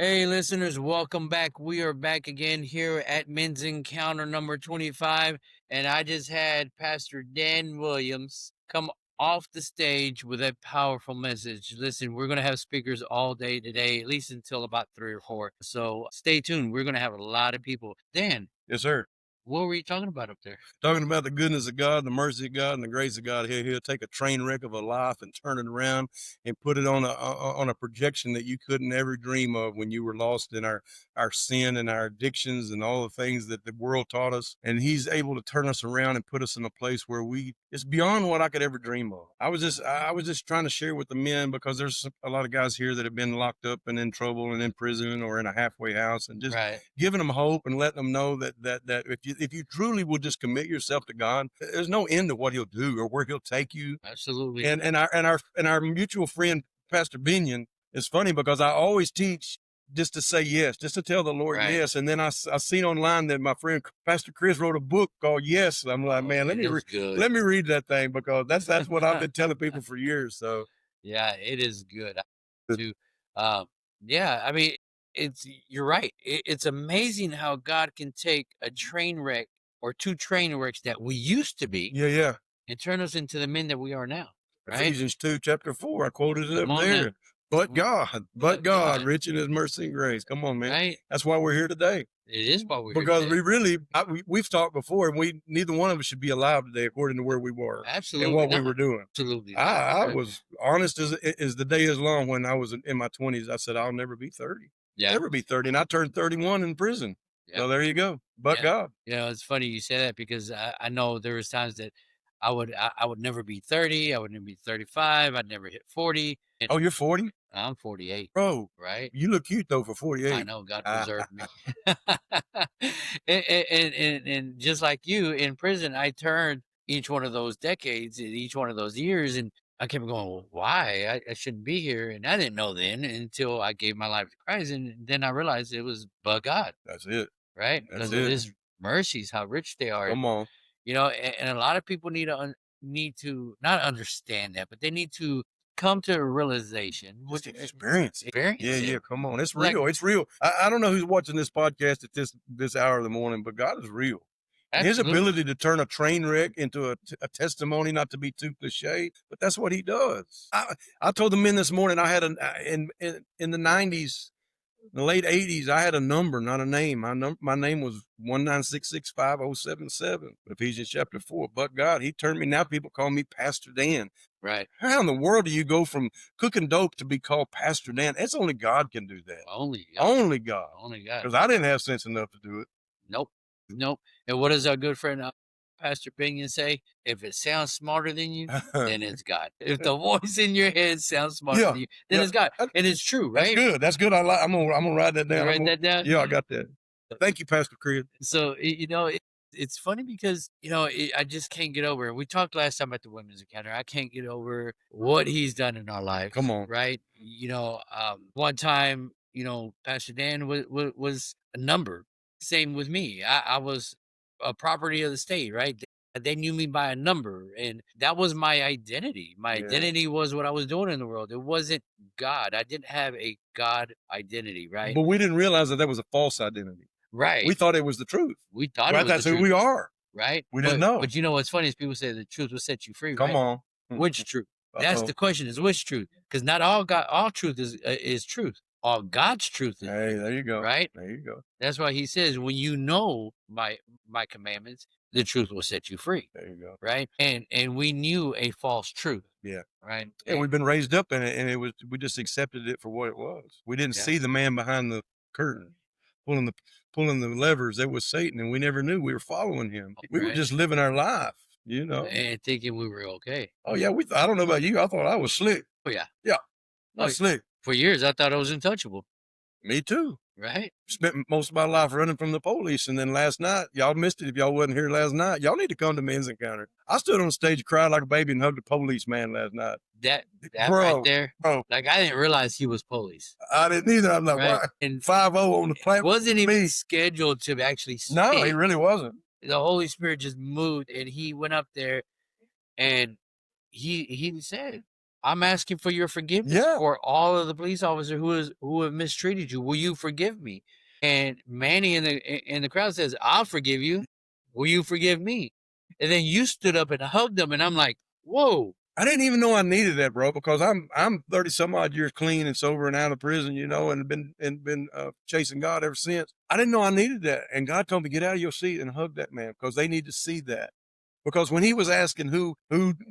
Hey, listeners, welcome back. We are back again here at Men's Encounter number 25. And I just had Pastor Dan Williams come off the stage with a powerful message. Listen, we're going to have speakers all day today, at least until about 3 or 4. So stay tuned. We're going to have a lot of people. Dan, Yes, sir. what were you talking about up there? Talking about the goodness of God, the mercy of God, and the grace of God. He'll take a train wreck of a life and turn it around and put it on a projection that you couldn't ever dream of when you were lost in our sin and our addictions and all the things that the world taught us. And He's able to turn us around and put us in a place where it's beyond what I could ever dream of. I was just trying to share with the men, because there's a lot of guys here that have been locked up and in trouble and in prison or in a halfway house, and just Right. giving them hope and letting them know that if you truly will just commit yourself to God, there's no end to what He'll do or where He'll take you. Absolutely. And our mutual friend Pastor Binion, is funny because I always teach just to say yes, just to tell the Lord Right. yes. And then I seen online that my friend Pastor Chris wrote a book called Yes. I'm like, man, let me read that thing, because that's what I've been telling people for years. So Yeah, it is good. To, yeah, I mean, you're right. It's amazing how God can take a train wreck or two train wrecks that we used to be yeah. and turn us into the men that we are now. Right? Ephesians 2, chapter 4. I quoted it Come up on now. there. But But God, God. rich in His mercy and grace. Come on, man. Right? That's why we're here today. It is what we're here Because today. we've talked before, and neither one of us should be alive today according to where we were Absolutely and what we not. were doing. Absolutely not. I was honest as the day is long. When I was in my 20s, I said, I'll never be 30. Yeah. Never be 30. And I turned 31 in prison. Yeah. So there you go. But Yeah. God. You know, it's funny you say that, because I know there was times that I would never be 30. I would never be 35. I'd never hit 40. And Oh, you're 40? I'm 48. Bro, Right? you look cute, though, for 48. I know, God preserved me. And just like you, in prison, I turned each one of those decades and each one of those years, and I kept going, well, why? I shouldn't be here. And I didn't know then until I gave my life to Christ. And then I realized it was but God. That's it. Right? That's Because of it. His mercies, how rich they are. Come on. You know, and a lot of people need to not understand that, but they need to come to a realization, Just which experience it. experience Yeah, it. yeah. Come on. It's Like, real. It's real. I don't know who's watching this podcast at this hour of the morning, but God is real. His absolutely. ability to turn a train wreck into a testimony, not to be too cliche, but that's what He does. I told the men this morning, I had in the 90s, the late 80s, I had a number, not a name. My name was 196650077. Ephesians chapter 4. But God, He turned me. Now people call me Pastor Dan. Right. How in the world do you go from cooking dope to be called Pastor Dan? It's only God can do that. Only God. Only God. Only God. Because I didn't have sense enough to do it. Nope. Nope. And what does our good friend Pastor Binion say? If it sounds smarter than you, then it's God. If the voice in your head sounds smarter than you, then it's God. And it's true, That's right? good. That's good. I'm gonna write that down. You write that down? Yeah, I got that. Thank you, Pastor Chris. So, it's funny because, I just can't get over it. We talked last time at the Women's Encounter. I can't get over what He's done in our lives. Come on. Right? One time, Pastor Dan was a number. Same with me. I was a property of the state, right? They knew me by a number, and that was my identity. My identity was what I was doing in the world. It wasn't God. I didn't have a God identity, right? But we didn't realize that was a false identity. Right. We thought it was the truth. We thought Right, it was that's the who truth, we are. right? We didn't know. But you know what's funny is people say the truth will set you free. Come right? on. Which truth? That's the question: is which truth? Because not all truth is truth. All God's truth is. Hey, there you go. Right? There you go. That's why He says, when you know my commandments, the truth will set you free. There you go. Right? And we knew a false truth. Yeah. Right? And we've been raised up in it, and we just accepted it for what it was. We didn't see the man behind the curtain pulling the levers. That was Satan, and we never knew we were following him. We were just living our life, and thinking we were okay. Oh yeah, I don't know about you. I thought I was slick. Oh yeah. Not slick. For years, I thought I was untouchable. Me too. Right? Spent most of my life running from the police, and then last night, y'all missed it if y'all wasn't here last night. Y'all need to come to Men's Encounter. I stood on stage, cried like a baby, and hugged a policeman last night. That Bro, right there, bro. like I didn't realize he was police. I didn't either. I'm like, Right? why? And 5-0 on the platform. wasn't even scheduled to actually speak. No, he really wasn't. The Holy Spirit just moved, and he went up there, and he said, I'm asking for your forgiveness Yeah. for all of the police officer who have mistreated you. Will you forgive me?" And Manny in the crowd says, "I'll forgive you. Will you forgive me?" And then you stood up and hugged him, and I'm like, "Whoa." I didn't even know I needed that, bro, because I'm 30 some odd years clean and sober and out of prison, you know, and been chasing God ever since. I didn't know I needed that. And God told me, get out of your seat and hug that man because they need to see that. Because when he was asking who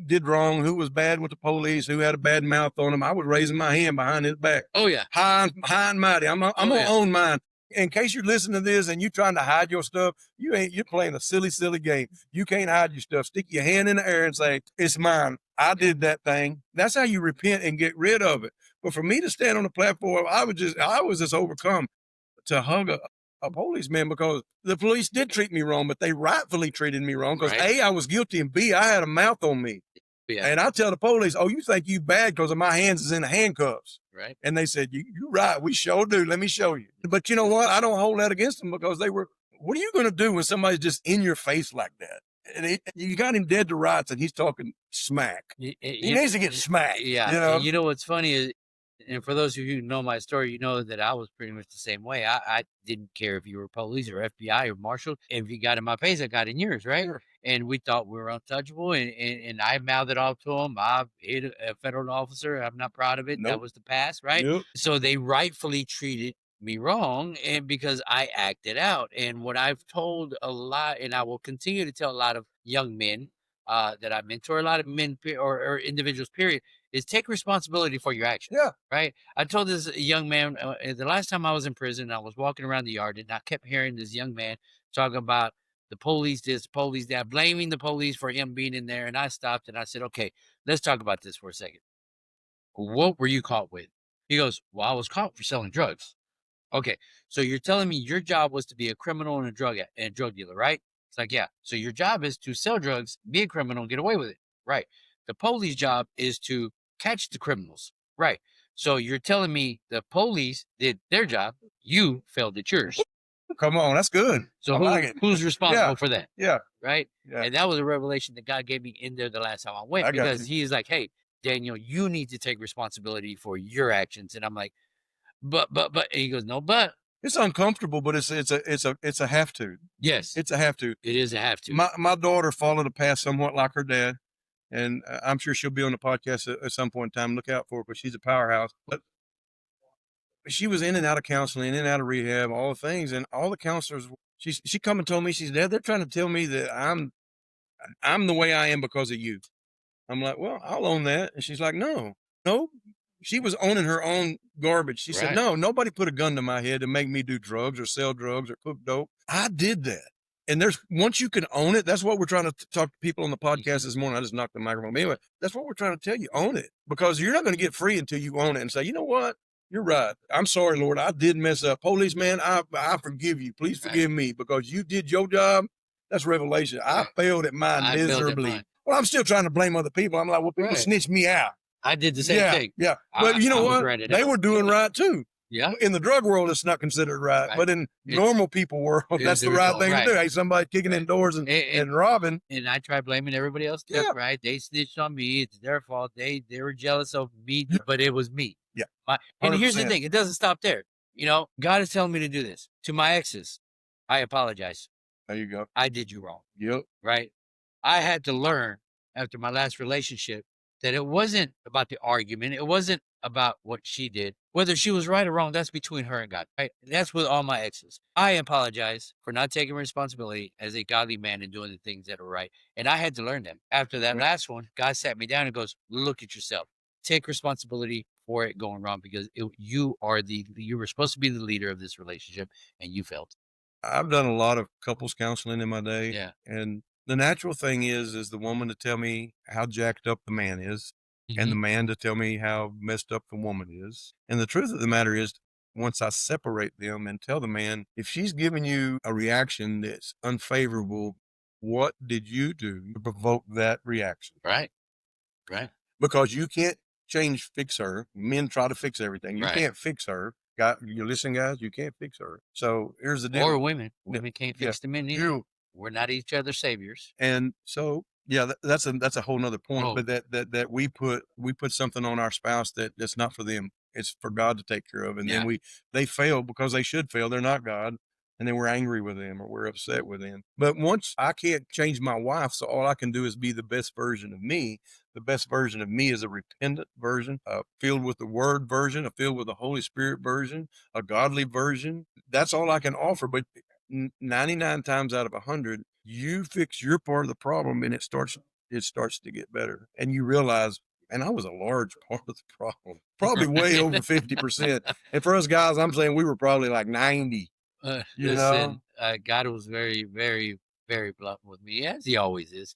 did wrong, who was bad with the police, who had a bad mouth on him, I was raising my hand behind his back. Oh yeah. High and mighty. I'm Oh gonna yeah. own mine. In case you're listening to this and you're trying to hide your stuff, you're playing a silly game. You can't hide your stuff. Stick your hand in the air and say, it's mine. I did that thing. That's how you repent and get rid of it. But for me to stand on the platform, I was just overcome to hug a policeman because the police did treat me wrong, but they rightfully treated me wrong because Right. A, I was guilty, and B, I had a mouth on me. Yeah. And I tell the police, oh, you think you bad because of my hands is in the handcuffs. Right. And they said, you're right. We sure do. Let me show you. But you know what? I don't hold that against them because what are you going to do when somebody's just in your face like that? And you got him dead to rights and he's talking smack. He needs to get smacked. Yeah. You know? And you know what's funny is, and for those of you who know my story, you know that I was pretty much the same way. I didn't care if you were police or FBI or marshal. If you got in my face, I got in yours, right? Sure. And we thought we were untouchable. And I mouthed it off to him. I've hit a federal officer. I'm not proud of it. That Nope. was the past, right? Nope. So they rightfully treated me wrong, and because I acted out. And what I've told a lot, and I will continue to tell a lot of young men that I mentor, a lot of men or individuals, period, is take responsibility for your actions. Yeah. Right. I told this young man the last time I was in prison, I was walking around the yard and I kept hearing this young man talking about the police, this, police that, blaming the police for him being in there. And I stopped and I said, okay, let's talk about this for a second. What were you caught with? He goes, well, I was caught for selling drugs. Okay, so you're telling me your job was to be a criminal and a drug dealer, right? It's like, yeah. So your job is to sell drugs, be a criminal, and get away with it, right? The police job is to catch the criminals, right? So you're telling me the police did their job, you failed at yours. Come on. That's good. So I like it. who's responsible Yeah. for that, Yeah. right? Yeah. And that was a revelation that God gave me in there the last time I went I got because you. He's like, hey, Daniel, you need to take responsibility for your actions, and I'm like, but, and he goes, no, but It's uncomfortable, but it's a have to. yes, It's a have to. it is a have to. My daughter followed a path somewhat like her dad, and I'm sure she'll be on the podcast at some point in time. Look out for her because she's a powerhouse. But she was in and out of counseling, in and out of rehab, all the things, and all the counselors. She come and told me, she's Dad, they're trying to tell me that I'm the way I am because of you. I'm like, well, I'll own that. And she's like, no. She was owning her own garbage. She said, Right. no, nobody put a gun to my head to make me do drugs or sell drugs or cook dope. I did that. And once you can own it, that's what we're trying to talk to people on the podcast this morning. I just knocked the microphone. But anyway, that's what we're trying to tell you. Own it because you're not going to get free until you own it and say, you know what? You're right. I'm sorry, Lord. I did mess up. Policeman, I forgive you. Please forgive me because you did your job. That's revelation. I failed at mine I failed at miserably. mine. Well, I'm still trying to blame other people. I'm like, well, people Right. snitch me out. I did the same Yeah, thing. yeah. But you know I was what? ratted They out. were doing right too. Yeah. In the drug world, it's not considered right, Right. but in normal people world, that's the the right result, thing to right. do. Hey, somebody kicking in doors and robbing. And I tried blaming everybody else too, Yeah. right? They snitched on me. It's their fault. They were jealous of me, Yeah. but it was me. Yeah. And here's the 100%. thing, it doesn't stop there. You know, God is telling me to do this. To my exes, I apologize. There you go. I did you wrong, Yep. right? I had to learn after my last relationship that it wasn't about the argument. It wasn't about what she did. Whether she was right or wrong, that's between her and God, right? That's with all my exes. I apologize for not taking responsibility as a godly man and doing the things that are right. And I had to learn them. After that Yeah. last one, God sat me down and goes, look at yourself. Take responsibility for it going wrong because you were supposed to be the leader of this relationship and you failed. I've done a lot of couples counseling in my day. Yeah. And the natural thing is the woman to tell me how jacked up the man is and the Mhm. man to tell me how messed up the woman is. And the truth of the matter is, once I separate them and tell the man, if she's giving you a reaction that's unfavorable, what did you do to provoke that reaction? Right. Right. Because you can't fix her. Men try to fix everything. You Right. can't fix her. You listen, guys, you can't fix her. So here's the deal. Or women. Women can't fix the men either. You We're not each other's saviors. And so Yeah, that's a whole nother point, Oh, but that we put something on our spouse that's not for them. It's for God to take care of, and then yeah. they fail because they should fail. They're not God, and then we're angry with them or we're upset with them. But once I can't change my wife, so all I can do is be the best version of me. The best version of me is a repentant version, filled with the Word version, a filled with the Holy Spirit version, a godly version. That's all I can offer. But 99 times out of 100, you fix your part of the problem and it starts to get better. And you realize, and I was a large part of the problem, probably way over 50%. And for us guys, I'm saying we were probably like 90, you know? Listen, God was very, very, very blunt with me, as he always is,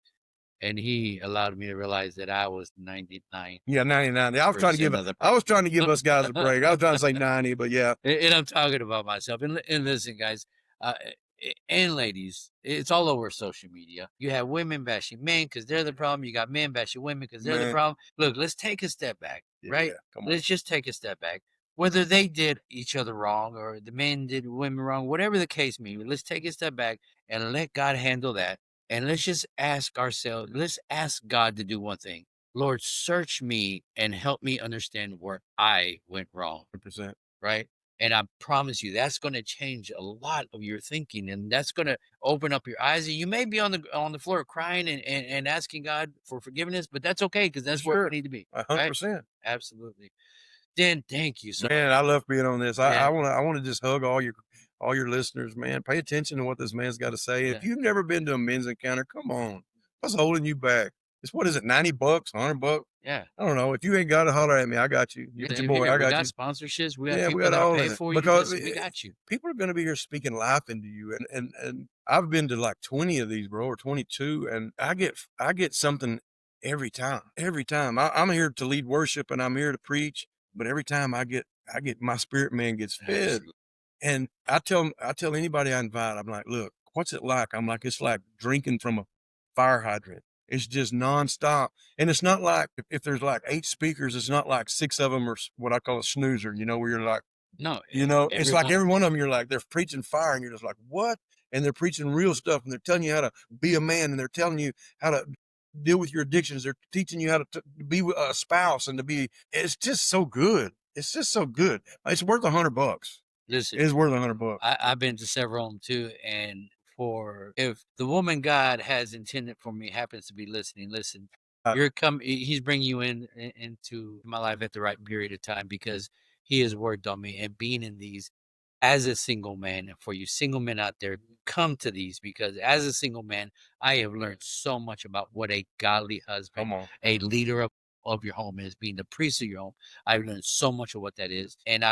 and he allowed me to realize that I was 99% Yeah, 99. I was trying to give of the I was trying to give problem. us guys a break. I was trying to say 90, but yeah, And I'm talking about myself. And listen, guys, and ladies, it's all over social media. You have women bashing men because they're the problem. You got men bashing women because they're the man. problem. Look, let's take a step back, Yeah, right? yeah. Come on. Let's just take a step back. Whether they did each other wrong or the men did women wrong, whatever the case may be, let's take a step back and let God handle that. And let's just ask ourselves, let's ask God to do one thing. Lord, search me and help me understand where I went wrong, 100%. right? And I promise you, that's going to change a lot of your thinking, and that's going to open up your eyes. And you may be on the floor crying and asking God for forgiveness, but that's okay because that's where we Sure. need to be, right? 100%. Absolutely. Dan, thank you so much. Man, I love being on this. I Yeah, wanna I wanna just hug all your listeners, man. Pay attention to what this man's got to say. If yeah, you've never been to a men's encounter, come on. What's holding you back? It's what is it, $90, $100? yeah. I don't know. If you ain't got to holler at me, I got you. You got your Same boy, here. I We got got you. sponsorships. We got Yeah, we people got that'll all of pay that for you. because Listen, we got you. people are going to be here speaking life into you, and I've been to like 20 of these, bro, or 22, and I get something every time. Every time I'm here to lead worship and I'm here to preach, but every time I get my spirit man gets fed, Absolutely. and I tell anybody I invite, I'm like, look, what's it like? I'm like, it's like drinking from a fire hydrant. It's just nonstop. And it's not like if there's like 8 speakers, it's not like 6 of them are what I call a snoozer, where you're like, No, it's like everyone. every one of them, you're like, they're preaching fire and you're just like, what? And they're preaching real stuff and they're telling you how to be a man and they're telling you how to deal with your addictions. They're teaching you how to be a spouse and it's just so good. It's just so good. It's worth $100. Listen, It's worth $100. I've been to several of them too, and for if the woman God has intended for me happens to be listening, listen, he's bringing you into my life at the right period of time because he has worked on me and being in these as a single man. And for you single men out there, come to these because as a single man, I have learned so much about what a godly husband, Come on. a leader of your home is, being the priest of your home. I've learned so much of what that is. And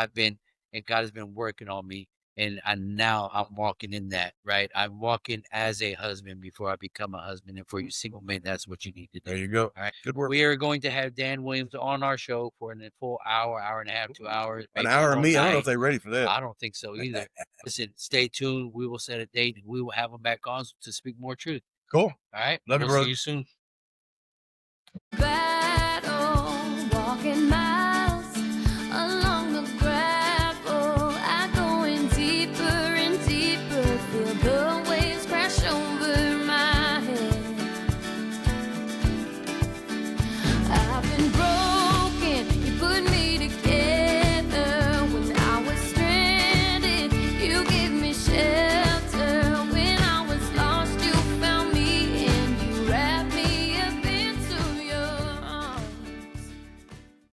God has been working on me. And now I'm walking in that, right? I'm walking as a husband before I become a husband. And for you single men, that's what you need to do. There you go. All right. Good work. We are going to have Dan Williams on our show for a full hour, hour and a half, 2 hours, An maybe hour of all me. I don't know if night. they're ready for that. I don't think so either. Listen, stay tuned. We will set a date and we will have them back on to speak more truth. Cool. All right. Love you, We'll see brother. you soon.